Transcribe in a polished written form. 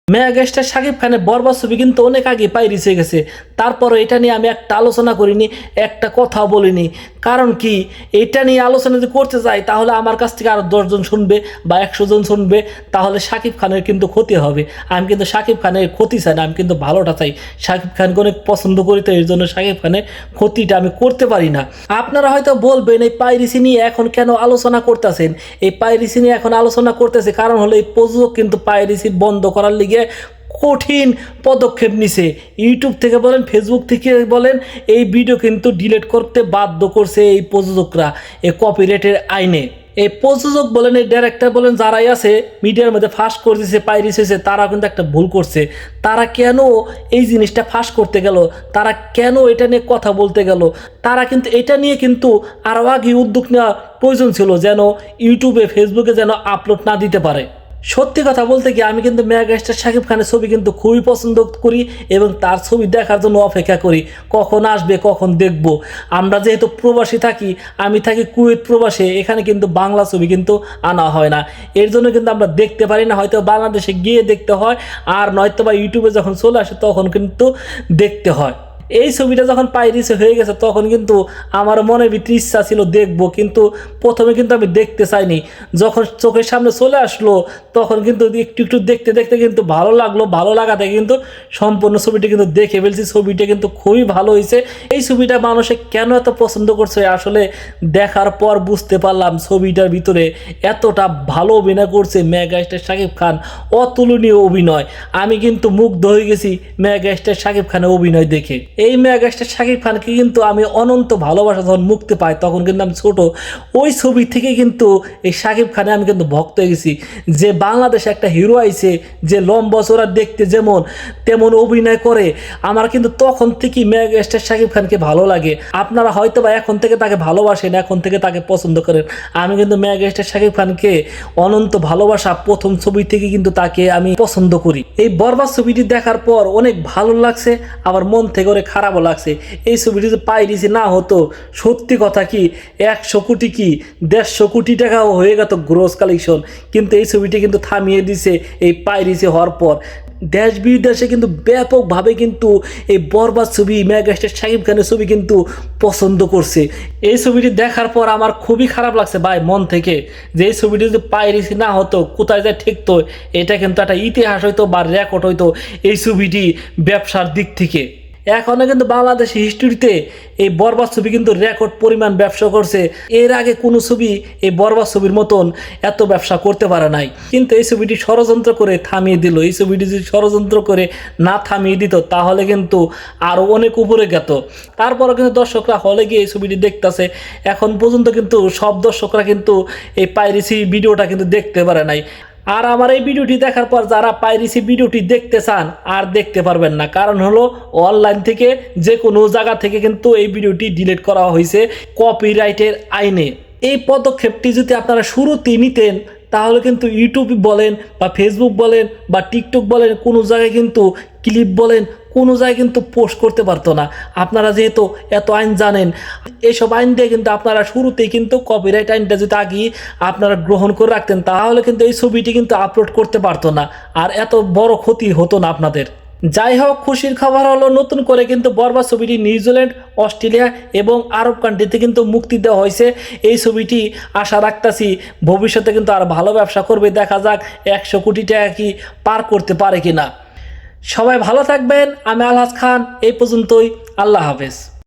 Megastar Shakib খানের বরবাদ ছবি কিন্তু অনেক আগে পাইরিস হয়ে গেছে। তারপরও এটা নিয়ে আমি একটা আলোচনা করিনি, একটা কথাও বলিনি। কারণ কি, এটা নিয়ে আলোচনা যদি করতে যাই তাহলে আমার কাছ থেকে আরও 10 জন শুনবে বা 100 জন শুনবে, তাহলে শাকিব খানের কিন্তু ক্ষতি হবে। আমি কিন্তু শাকিব খানের ক্ষতি চাই না, আমি কিন্তু ভালোটা চাই। শাকিব খানকে অনেক পছন্দ করি, তো এর জন্য শাকিব খানের ক্ষতিটা আমি করতে পারি না। আপনারা হয়তো বলবেন এই পাইরিসি নিয়ে এখন কেন আলোচনা করতেছেন। এই পাইরিসি নিয়ে এখন আলোচনা করতেছে কারণ হলো এই প্রযোজক কিন্তু পাইরিসি বন্ধ করার লিগে কঠিন পদক্ষেপ নিছে। ইউটিউব থেকে বলেন, ফেসবুক থেকে বলেন, এই ভিডিও কিন্তু ডিলিট করতে বাধ্য করছে এই প্রযোজকরা এই কপিরাইটের আইনে। এই প্রযোজক বলেন, এই ডাইরেক্টর বলেন, যারাই আছে মিডিয়ার মধ্যে ফাঁস করে দিয়েছে, পাইরিস হয়েছে, তারা কিন্তু একটা ভুল করছে। তারা কেন এই জিনিসটা ফাঁস করতে গেল, তারা কেন এটা নিয়ে কথা বলতে গেল, তারা কিন্তু এটা নিয়ে কিন্তু আরও আগে উদ্যোগ নেওয়া প্রয়োজন ছিল, যেন ইউটিউবে ফেসবুকে যেন আপলোড না দিতে পারে। সত্যি কথা বলতে কি, আমি কিন্তু মেগাস্টার শাকিব খানের ছবি কিন্তু খুবই পছন্দ করি এবং তার ছবি দেখার জন্য অপেক্ষা করি, কখন আসবে, কখন দেখব। আমরা যেহেতু প্রবাসী থাকি, আমি থাকি কুয়েত প্রবাসে, এখানে কিন্তু বাংলা ছবি কিন্তু আনা হয় না, এর জন্য কিন্তু আমরা দেখতে পারি না। হয়তো বাংলাদেশে গিয়ে দেখতে হয়, আর নয়তো বা ইউটিউবে যখন চলে আসে তখন কিন্তু দেখতে হয়। এই ছবিটা যখন পাইরিসে হয়ে গেছে তখন কিন্তু আমার মনের ভিতরে ইচ্ছা ছিল দেখব, কিন্তু প্রথমে কিন্তু আমি দেখতে চাইনি। যখন চোখের সামনে চলে আসলো তখন কিন্তু একটু একটু দেখতে দেখতে কিন্তু ভালো লাগলো, ভালো লাগা থেকে কিন্তু সম্পূর্ণ ছবিটা কিন্তু দেখে ফেলছি। ছবিটা কিন্তু খুবই ভালো হয়েছে। এই ছবিটা মানুষে কেন এত পছন্দ করছে আসলে দেখার পর বুঝতে পারলাম, ছবিটার ভিতরে এতটা ভালো অভিনয় করছে মেগাস্টার শাকিব খান, অতুলনীয় অভিনয়। আমি কিন্তু মুগ্ধ হয়ে গেছি মেগাস্টার শাকিব খানের অভিনয় দেখে। এই মেগাস্টার শাকিব খানকে কিন্তু আমি অনন্ত ভালোবাসা যখন মুক্তি পাই, তখন কিন্তু আমি ছোট, ওই ছবি থেকে কিন্তু এই শাকিব খানে আমি কিন্তু ভক্ত হয়ে গেছি। যে বাংলাদেশে একটা হিরো আইছে, যে লম্বা চোরা দেখতে যেমন তেমন অভিনয় করে, আমার কিন্তু তখন থেকেই মেগাস্টার শাকিব খানকে ভালো লাগে। আপনারা হয়তো বা এখন থেকে তাকে ভালোবাসেন, এখন থেকে তাকে পছন্দ করেন। আমি কিন্তু মেগাস্টার শাকিব খানকে অনন্ত ভালোবাসা, প্রথম ছবি থেকে কিন্তু তাকে আমি পছন্দ করি। এই বরবাদ ছবিটি দেখার পর অনেক ভালো লাগছে, আবার মন থেকে অনেক খারাপও লাগছে। এই ছবিটি যে পাইরিসি না হতো, সত্যি কথা কি 100 কোটি কি 150 কোটি টাকাও হয়ে গেত গ্রোস কালেকশন, কিন্তু এই ছবিটি কিন্তু থামিয়ে দিছে এই পাইরিসি হওয়ার পর। দেশ বিদেশে কিন্তু ব্যাপকভাবে কিন্তু এই বরবাদ ছবি, মেগাস্টার শাকিব খানের ছবি কিন্তু পছন্দ করছে। এই ছবিটি দেখার পর আমার খুবই খারাপ লাগছে ভাই, মন থেকে, যে এই ছবিটি যদি পাইরেসি না হতো, কোথায় যায় ঠেকতো, এটা কিন্তু একটা ইতিহাস হইতো বা রেকর্ড হইতো এই ছবিটি ব্যবসার দিক থেকে। এখনো কিন্তু বাংলাদেশের হিস্ট্রিতে এই বরবাদ ছবি কিন্তু রেকর্ড পরিমাণ ব্যবসা করছে। এর আগে কোনো ছবি এই বরবাদ ছবির মতন এত ব্যবসা করতে পারে নাই, কিন্তু এই ছবিটি ষড়যন্ত্র করে থামিয়ে দিল। এই ছবিটি যদি ষড়যন্ত্র করে না থামিয়ে দিত তাহলে কিন্তু আরও অনেক উপরে গেত। তারপরও কিন্তু দর্শকরা হলে গিয়ে এই ছবিটি দেখতেছে। এখন পর্যন্ত কিন্তু সব দর্শকরা কিন্তু এই পাইরেসি ভিডিওটা কিন্তু দেখতে পারে নাই। আর আমার এই ভিডিওটি দেখার পর যারা পাইরেসি ভিডিওটি দেখতে চান আর দেখতে পারবেন না, কারণ হলো অনলাইন থেকে যে কোনো জায়গা থেকে কিন্তু এই ভিডিওটি ডিলিট করা হয়েছে কপিরাইটের আইনে। এই পদক্ষেপটি যদি আপনারা শুরুতেই নিতেন তাহলে কিন্তু ইউটিউব বলেন বা ফেসবুক বলেন বা টিকটক বলেন, কোনো জায়গায় কিন্তু ক্লিপ বলেন, কোনো জায়গায় কিন্তু পোস্ট করতে পারতো না। আপনারা যেহেতু এত আইন জানেন, এইসব আইন দিয়ে কিন্তু আপনারা শুরুতেই কিন্তু কপিরাইট আইনটা যদি আগে আপনারা গ্রহণ করে রাখতেন তাহলে কিন্তু এই ছবিটি কিন্তু আপলোড করতে পারতো না, আর এত বড় ক্ষতি হতো না আপনাদের। যাই হোক, খুশির খবর হলো নতুন করে কিন্তু বরবাদ ছবিটি নিউজিল্যান্ড, অস্ট্রেলিয়া এবং আরব কান্ট্রিতে কিন্তু মুক্তি দেওয়া হয়েছে। এই ছবিটি আশা রাখতেছি ভবিষ্যতে কিন্তু আর ভালো ব্যবসা করবে। দেখা যাক 100 কোটি টাকা কি পার করতে পারে কিনা। সবাই ভালো থাকবেন। আমি আলহাজ খান, এই পর্যন্তই। আল্লাহ হাফেজ।